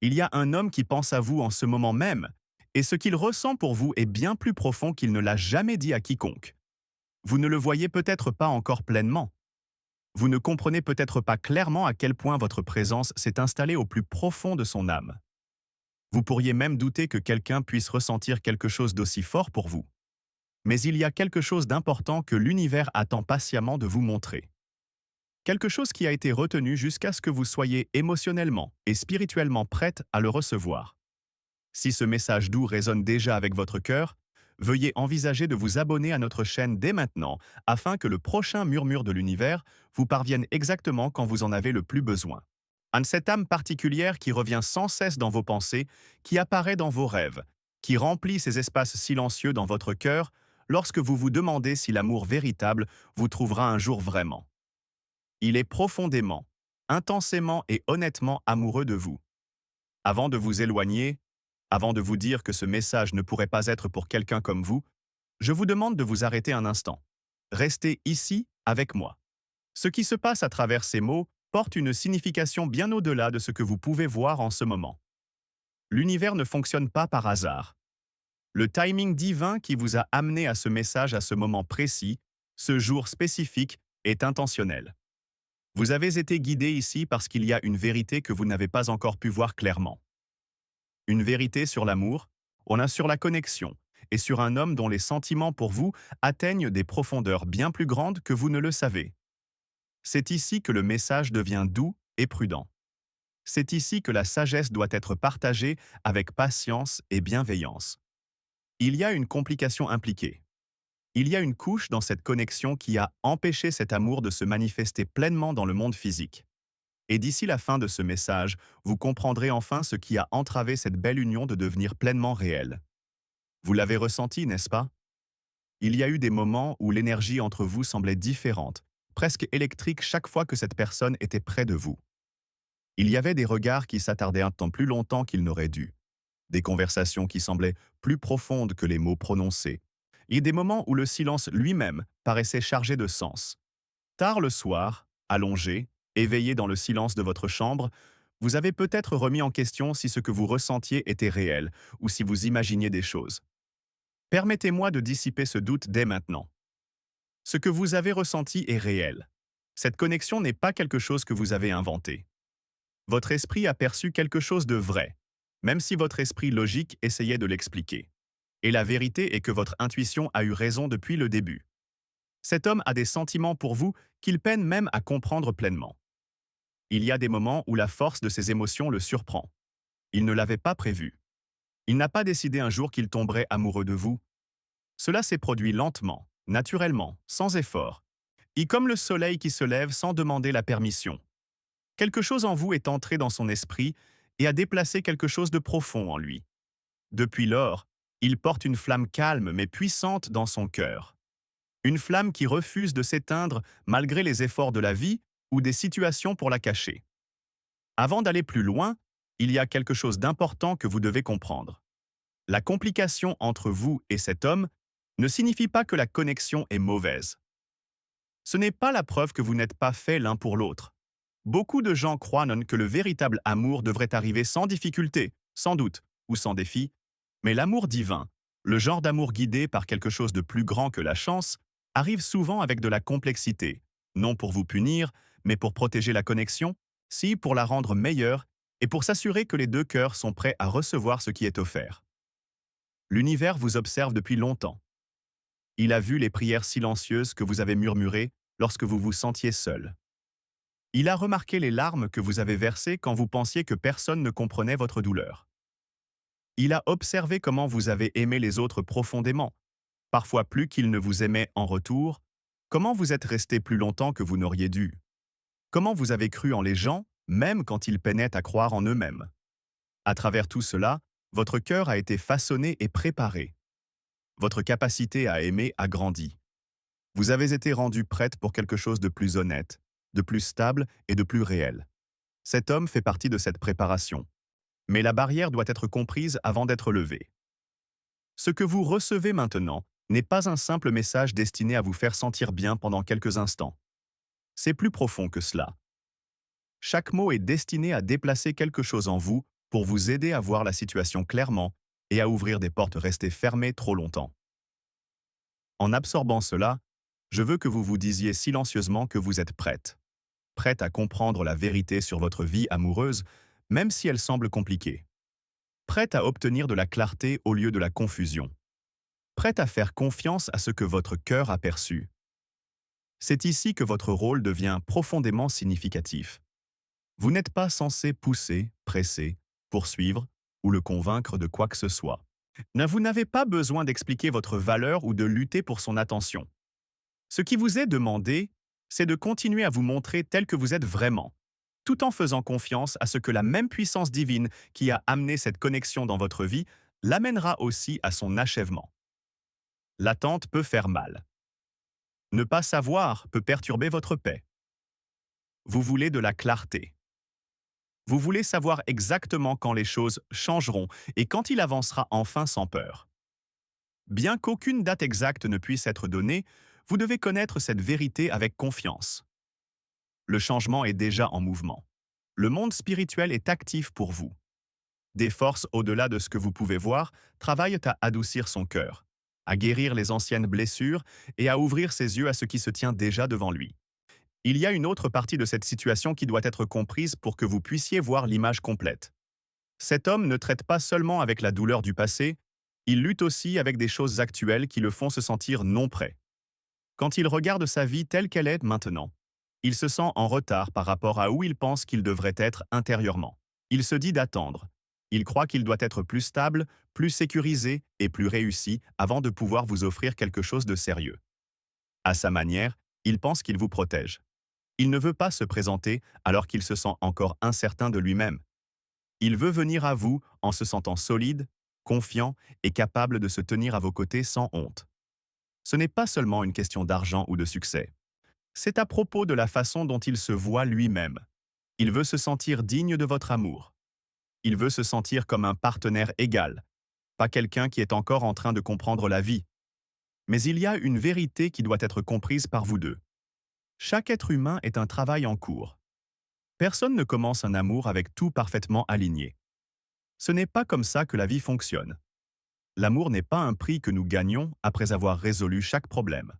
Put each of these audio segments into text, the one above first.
Il y a un homme qui pense à vous en ce moment même, et ce qu'il ressent pour vous est bien plus profond qu'il ne l'a jamais dit à quiconque. Vous ne le voyez peut-être pas encore pleinement. Vous ne comprenez peut-être pas clairement à quel point votre présence s'est installée au plus profond de son âme. Vous pourriez même douter que quelqu'un puisse ressentir quelque chose d'aussi fort pour vous. Mais il y a quelque chose d'important que l'univers attend patiemment de vous montrer. Quelque chose qui a été retenu jusqu'à ce que vous soyez émotionnellement et spirituellement prête à le recevoir. Si ce message doux résonne déjà avec votre cœur, veuillez envisager de vous abonner à notre chaîne dès maintenant afin que le prochain murmure de l'univers vous parvienne exactement quand vous en avez le plus besoin. Cette âme particulière qui revient sans cesse dans vos pensées, qui apparaît dans vos rêves, qui remplit ces espaces silencieux dans votre cœur lorsque vous vous demandez si l'amour véritable vous trouvera un jour vraiment. Il est profondément, intensément et honnêtement amoureux de vous. Avant de vous éloigner, avant de vous dire que ce message ne pourrait pas être pour quelqu'un comme vous, je vous demande de vous arrêter un instant. Restez ici avec moi. Ce qui se passe à travers ces mots porte une signification bien au-delà de ce que vous pouvez voir en ce moment. L'univers ne fonctionne pas par hasard. Le timing divin qui vous a amené à ce message à ce moment précis, ce jour spécifique, est intentionnel. Vous avez été guidé ici parce qu'il y a une vérité que vous n'avez pas encore pu voir clairement. Une vérité sur l'amour, on a sur la connexion, et sur un homme dont les sentiments pour vous atteignent des profondeurs bien plus grandes que vous ne le savez. C'est ici que le message devient doux et prudent. C'est ici que la sagesse doit être partagée avec patience et bienveillance. Il y a une complication impliquée. Il y a une couche dans cette connexion qui a empêché cet amour de se manifester pleinement dans le monde physique. Et d'ici la fin de ce message, vous comprendrez enfin ce qui a entravé cette belle union de devenir pleinement réelle. Vous l'avez ressenti, n'est-ce pas? Il y a eu des moments où l'énergie entre vous semblait différente, presque électrique chaque fois que cette personne était près de vous. Il y avait des regards qui s'attardaient un temps plus longtemps qu'ils n'auraient dû, des conversations qui semblaient plus profondes que les mots prononcés, et des moments où le silence lui-même paraissait chargé de sens. Tard le soir, allongé, éveillé dans le silence de votre chambre, vous avez peut-être remis en question si ce que vous ressentiez était réel ou si vous imaginiez des choses. Permettez-moi de dissiper ce doute dès maintenant. Ce que vous avez ressenti est réel. Cette connexion n'est pas quelque chose que vous avez inventé. Votre esprit a perçu quelque chose de vrai, même si votre esprit logique essayait de l'expliquer. Et la vérité est que votre intuition a eu raison depuis le début. Cet homme a des sentiments pour vous qu'il peine même à comprendre pleinement. Il y a des moments où la force de ses émotions le surprend. Il ne l'avait pas prévu. Il n'a pas décidé un jour qu'il tomberait amoureux de vous. Cela s'est produit lentement, naturellement, sans effort, et comme le soleil qui se lève sans demander la permission. Quelque chose en vous est entré dans son esprit et a déplacé quelque chose de profond en lui. Depuis lors, il porte une flamme calme mais puissante dans son cœur. Une flamme qui refuse de s'éteindre malgré les efforts de la vie ou des situations pour la cacher. Avant d'aller plus loin, il y a quelque chose d'important que vous devez comprendre. La complication entre vous et cet homme ne signifie pas que la connexion est mauvaise. Ce n'est pas la preuve que vous n'êtes pas faits l'un pour l'autre. Beaucoup de gens croient non que le véritable amour devrait arriver sans difficulté, sans doute, ou sans défi, mais l'amour divin, le genre d'amour guidé par quelque chose de plus grand que la chance, arrive souvent avec de la complexité, non pour vous punir, mais pour protéger la connexion, si pour la rendre meilleure et pour s'assurer que les deux cœurs sont prêts à recevoir ce qui est offert. L'univers vous observe depuis longtemps. Il a vu les prières silencieuses que vous avez murmurées lorsque vous vous sentiez seul. Il a remarqué les larmes que vous avez versées quand vous pensiez que personne ne comprenait votre douleur. Il a observé comment vous avez aimé les autres profondément, parfois plus qu'ils ne vous aimaient en retour, comment vous êtes resté plus longtemps que vous n'auriez dû, comment vous avez cru en les gens, même quand ils peinaient à croire en eux-mêmes. À travers tout cela, votre cœur a été façonné et préparé. Votre capacité à aimer a grandi. Vous avez été rendu prête pour quelque chose de plus honnête, de plus stable et de plus réel. Cet homme fait partie de cette préparation. Mais la barrière doit être comprise avant d'être levée. Ce que vous recevez maintenant n'est pas un simple message destiné à vous faire sentir bien pendant quelques instants. C'est plus profond que cela. Chaque mot est destiné à déplacer quelque chose en vous pour vous aider à voir la situation clairement et à ouvrir des portes restées fermées trop longtemps. En absorbant cela, je veux que vous vous disiez silencieusement que vous êtes prête. Prête à comprendre la vérité sur votre vie amoureuse, même si elle semble compliquée. Prête à obtenir de la clarté au lieu de la confusion. Prête à faire confiance à ce que votre cœur a perçu. C'est ici que votre rôle devient profondément significatif. Vous n'êtes pas censé pousser, presser, poursuivre ou le convaincre de quoi que ce soit. Vous n'avez pas besoin d'expliquer votre valeur ou de lutter pour son attention. Ce qui vous est demandé, c'est de continuer à vous montrer tel que vous êtes vraiment, tout en faisant confiance à ce que la même puissance divine qui a amené cette connexion dans votre vie l'amènera aussi à son achèvement. L'attente peut faire mal. Ne pas savoir peut perturber votre paix. Vous voulez de la clarté. Vous voulez savoir exactement quand les choses changeront et quand il avancera enfin sans peur. Bien qu'aucune date exacte ne puisse être donnée, vous devez connaître cette vérité avec confiance. Le changement est déjà en mouvement. Le monde spirituel est actif pour vous. Des forces au-delà de ce que vous pouvez voir travaillent à adoucir son cœur, à guérir les anciennes blessures et à ouvrir ses yeux à ce qui se tient déjà devant lui. Il y a une autre partie de cette situation qui doit être comprise pour que vous puissiez voir l'image complète. Cet homme ne traite pas seulement avec la douleur du passé, il lutte aussi avec des choses actuelles qui le font se sentir non prêt. Quand il regarde sa vie telle qu'elle est maintenant, il se sent en retard par rapport à où il pense qu'il devrait être intérieurement. Il se dit d'attendre. Il croit qu'il doit être plus stable, plus sécurisé et plus réussi avant de pouvoir vous offrir quelque chose de sérieux. À sa manière, il pense qu'il vous protège. Il ne veut pas se présenter alors qu'il se sent encore incertain de lui-même. Il veut venir à vous en se sentant solide, confiant et capable de se tenir à vos côtés sans honte. Ce n'est pas seulement une question d'argent ou de succès. C'est à propos de la façon dont il se voit lui-même. Il veut se sentir digne de votre amour. Il veut se sentir comme un partenaire égal, pas quelqu'un qui est encore en train de comprendre la vie. Mais il y a une vérité qui doit être comprise par vous deux. Chaque être humain est un travail en cours. Personne ne commence un amour avec tout parfaitement aligné. Ce n'est pas comme ça que la vie fonctionne. L'amour n'est pas un prix que nous gagnons après avoir résolu chaque problème.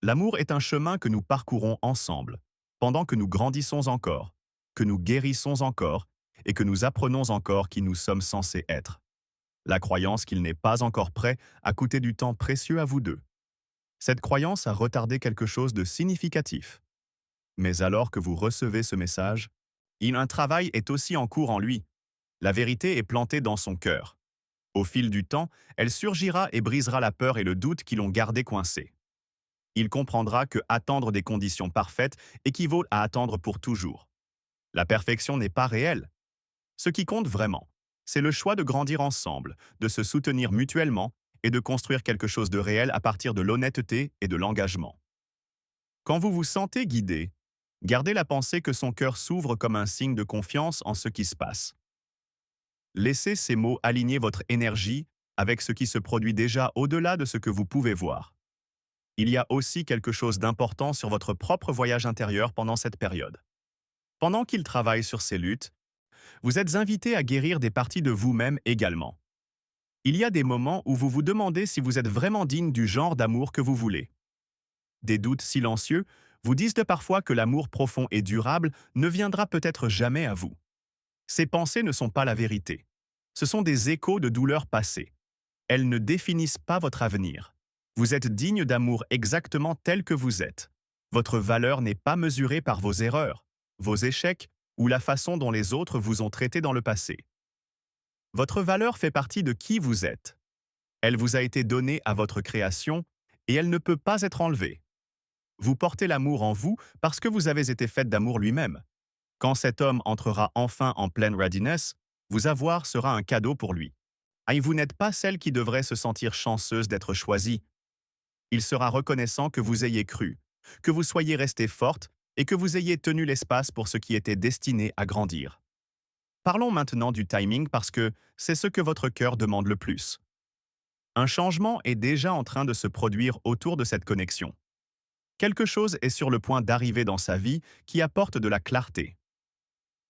L'amour est un chemin que nous parcourons ensemble, pendant que nous grandissons encore, que nous guérissons encore et que nous apprenons encore qui nous sommes censés être. La croyance qu'il n'est pas encore prêt a coûté du temps précieux à vous deux. Cette croyance a retardé quelque chose de significatif. Mais alors que vous recevez ce message, un travail est aussi en cours en lui. La vérité est plantée dans son cœur. Au fil du temps, elle surgira et brisera la peur et le doute qui l'ont gardé coincé. Il comprendra que attendre des conditions parfaites équivaut à attendre pour toujours. La perfection n'est pas réelle. Ce qui compte vraiment, c'est le choix de grandir ensemble, de se soutenir mutuellement et de construire quelque chose de réel à partir de l'honnêteté et de l'engagement. Quand vous vous sentez guidé, gardez la pensée que son cœur s'ouvre comme un signe de confiance en ce qui se passe. Laissez ces mots aligner votre énergie avec ce qui se produit déjà au-delà de ce que vous pouvez voir. Il y a aussi quelque chose d'important sur votre propre voyage intérieur pendant cette période. Pendant qu'il travaille sur ces luttes, vous êtes invité à guérir des parties de vous-même également. Il y a des moments où vous vous demandez si vous êtes vraiment digne du genre d'amour que vous voulez. Des doutes silencieux vous disent de parfois que l'amour profond et durable ne viendra peut-être jamais à vous. Ces pensées ne sont pas la vérité. Ce sont des échos de douleurs passées. Elles ne définissent pas votre avenir. Vous êtes digne d'amour exactement tel que vous êtes. Votre valeur n'est pas mesurée par vos erreurs, vos échecs ou la façon dont les autres vous ont traité dans le passé. Votre valeur fait partie de qui vous êtes. Elle vous a été donnée à votre création et elle ne peut pas être enlevée. Vous portez l'amour en vous parce que vous avez été faite d'amour lui-même. Quand cet homme entrera enfin en pleine readiness, vous avoir sera un cadeau pour lui. Et vous n'êtes pas celle qui devrait se sentir chanceuse d'être choisie. Il sera reconnaissant que vous ayez cru, que vous soyez restée forte et que vous ayez tenu l'espace pour ce qui était destiné à grandir. Parlons maintenant du timing parce que c'est ce que votre cœur demande le plus. Un changement est déjà en train de se produire autour de cette connexion. Quelque chose est sur le point d'arriver dans sa vie qui apporte de la clarté.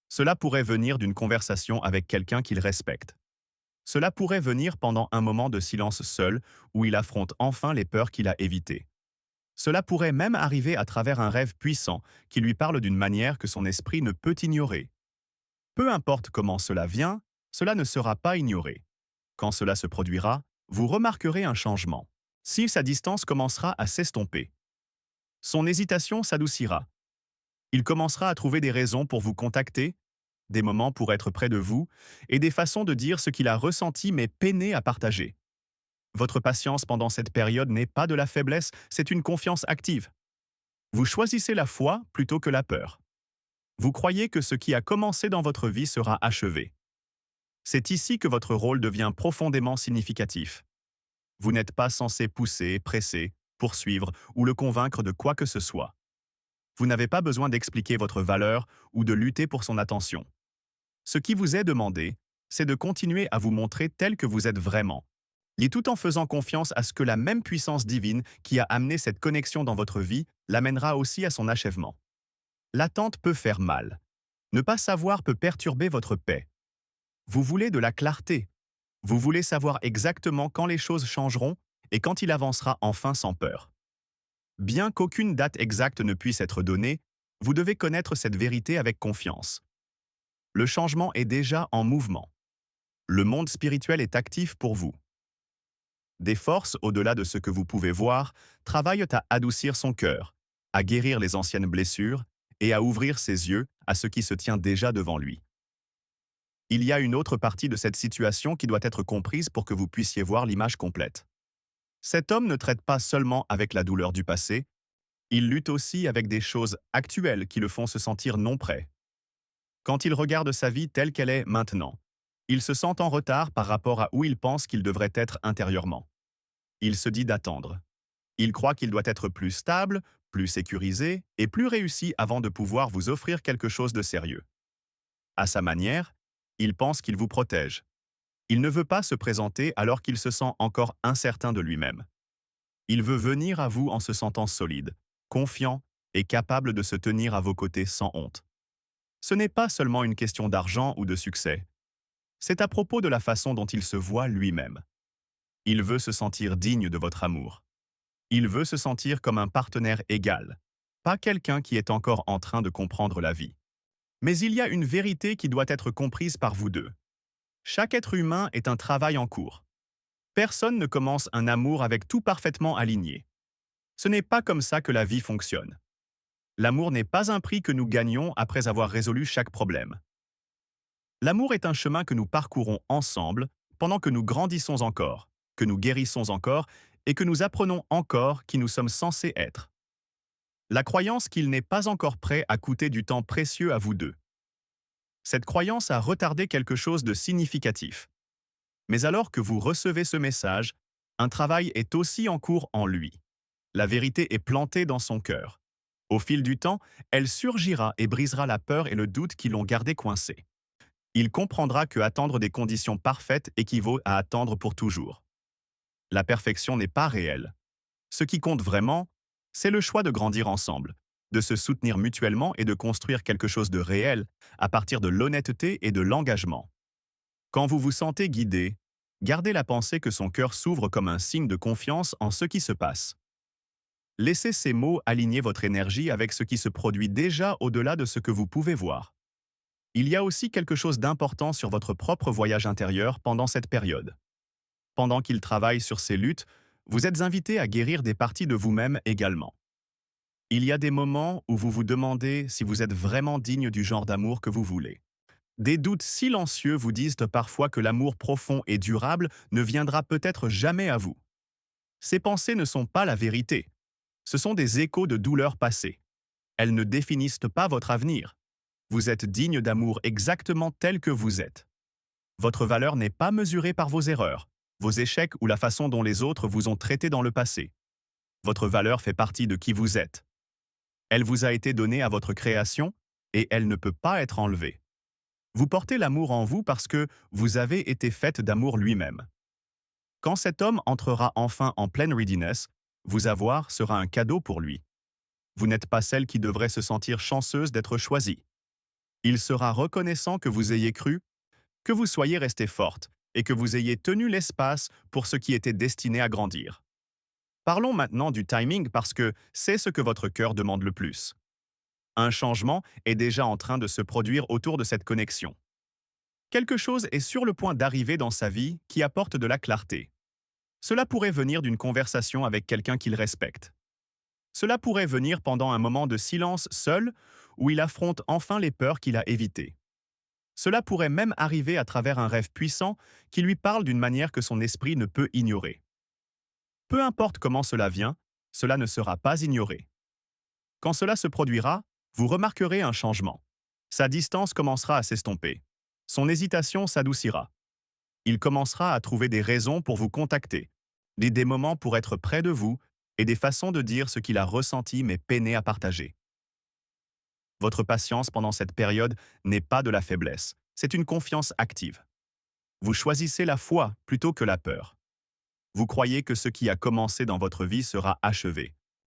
Cela pourrait venir d'une conversation avec quelqu'un qu'il respecte. Cela pourrait venir pendant un moment de silence seul où il affronte enfin les peurs qu'il a évitées. Cela pourrait même arriver à travers un rêve puissant qui lui parle d'une manière que son esprit ne peut ignorer. Peu importe comment cela vient, cela ne sera pas ignoré. Quand cela se produira, vous remarquerez un changement. Si sa distance commencera à s'estomper, son hésitation s'adoucira. Il commencera à trouver des raisons pour vous contacter, des moments pour être près de vous, et des façons de dire ce qu'il a ressenti mais peiné à partager. Votre patience pendant cette période n'est pas de la faiblesse, c'est une confiance active. Vous choisissez la foi plutôt que la peur. Vous croyez que ce qui a commencé dans votre vie sera achevé. C'est ici que votre rôle devient profondément significatif. Vous n'êtes pas censé pousser, presser, poursuivre ou le convaincre de quoi que ce soit. Vous n'avez pas besoin d'expliquer votre valeur ou de lutter pour son attention. Ce qui vous est demandé, c'est de continuer à vous montrer tel que vous êtes vraiment, et tout en faisant confiance à ce que la même puissance divine qui a amené cette connexion dans votre vie l'amènera aussi à son achèvement. L'attente peut faire mal. Ne pas savoir peut perturber votre paix. Vous voulez de la clarté. Vous voulez savoir exactement quand les choses changeront et quand il avancera enfin sans peur. Bien qu'aucune date exacte ne puisse être donnée, vous devez connaître cette vérité avec confiance. Le changement est déjà en mouvement. Le monde spirituel est actif pour vous. Des forces au-delà de ce que vous pouvez voir travaillent à adoucir son cœur, à guérir les anciennes blessures et à ouvrir ses yeux à ce qui se tient déjà devant lui. Il y a une autre partie de cette situation qui doit être comprise pour que vous puissiez voir l'image complète. Cet homme ne traite pas seulement avec la douleur du passé, il lutte aussi avec des choses actuelles qui le font se sentir non prêt. Quand il regarde sa vie telle qu'elle est maintenant, il se sent en retard par rapport à où il pense qu'il devrait être intérieurement. Il se dit d'attendre. Il croit qu'il doit être plus stable, plus sécurisé et plus réussi avant de pouvoir vous offrir quelque chose de sérieux. À sa manière, il pense qu'il vous protège. Il ne veut pas se présenter alors qu'il se sent encore incertain de lui-même. Il veut venir à vous en se sentant solide, confiant et capable de se tenir à vos côtés sans honte. Ce n'est pas seulement une question d'argent ou de succès. C'est à propos de la façon dont il se voit lui-même. Il veut se sentir digne de votre amour. Il veut se sentir comme un partenaire égal, pas quelqu'un qui est encore en train de comprendre la vie. Mais il y a une vérité qui doit être comprise par vous deux. Chaque être humain est un travail en cours. Personne ne commence un amour avec tout parfaitement aligné. Ce n'est pas comme ça que la vie fonctionne. L'amour n'est pas un prix que nous gagnons après avoir résolu chaque problème. L'amour est un chemin que nous parcourons ensemble pendant que nous grandissons encore, que nous guérissons encore et que nous apprenons encore qui nous sommes censés être. La croyance qu'il n'est pas encore prêt a coûté du temps précieux à vous deux. Cette croyance a retardé quelque chose de significatif. Mais alors que vous recevez ce message, un travail est aussi en cours en lui. La vérité est plantée dans son cœur. Au fil du temps, elle surgira et brisera la peur et le doute qui l'ont gardé coincé. Il comprendra que attendre des conditions parfaites équivaut à attendre pour toujours. La perfection n'est pas réelle. Ce qui compte vraiment, c'est le choix de grandir ensemble, de se soutenir mutuellement et de construire quelque chose de réel à partir de l'honnêteté et de l'engagement. Quand vous vous sentez guidé, gardez la pensée que son cœur s'ouvre comme un signe de confiance en ce qui se passe. Laissez ces mots aligner votre énergie avec ce qui se produit déjà au-delà de ce que vous pouvez voir. Il y a aussi quelque chose d'important sur votre propre voyage intérieur pendant cette période. Pendant qu'il travaille sur ces luttes, vous êtes invité à guérir des parties de vous-même également. Il y a des moments où vous vous demandez si vous êtes vraiment digne du genre d'amour que vous voulez. Des doutes silencieux vous disent parfois que l'amour profond et durable ne viendra peut-être jamais à vous. Ces pensées ne sont pas la vérité. Ce sont des échos de douleurs passées. Elles ne définissent pas votre avenir. Vous êtes digne d'amour exactement tel que vous êtes. Votre valeur n'est pas mesurée par vos erreurs, vos échecs ou la façon dont les autres vous ont traité dans le passé. Votre valeur fait partie de qui vous êtes. Elle vous a été donnée à votre création et elle ne peut pas être enlevée. Vous portez l'amour en vous parce que vous avez été faite d'amour lui-même. Quand cet homme entrera enfin en pleine readiness, vous avoir sera un cadeau pour lui. Vous n'êtes pas celle qui devrait se sentir chanceuse d'être choisie. Il sera reconnaissant que vous ayez cru, que vous soyez restée forte et que vous ayez tenu l'espace pour ce qui était destiné à grandir. Parlons maintenant du timing parce que c'est ce que votre cœur demande le plus. Un changement est déjà en train de se produire autour de cette connexion. Quelque chose est sur le point d'arriver dans sa vie qui apporte de la clarté. Cela pourrait venir d'une conversation avec quelqu'un qu'il respecte. Cela pourrait venir pendant un moment de silence seul où il affronte enfin les peurs qu'il a évitées. Cela pourrait même arriver à travers un rêve puissant qui lui parle d'une manière que son esprit ne peut ignorer. Peu importe comment cela vient, cela ne sera pas ignoré. Quand cela se produira, vous remarquerez un changement. Sa distance commencera à s'estomper. Son hésitation s'adoucira. Il commencera à trouver des raisons pour vous contacter, des moments pour être près de vous et des façons de dire ce qu'il a ressenti mais peiné à partager. Votre patience pendant cette période n'est pas de la faiblesse, c'est une confiance active. Vous choisissez la foi plutôt que la peur. Vous croyez que ce qui a commencé dans votre vie sera achevé.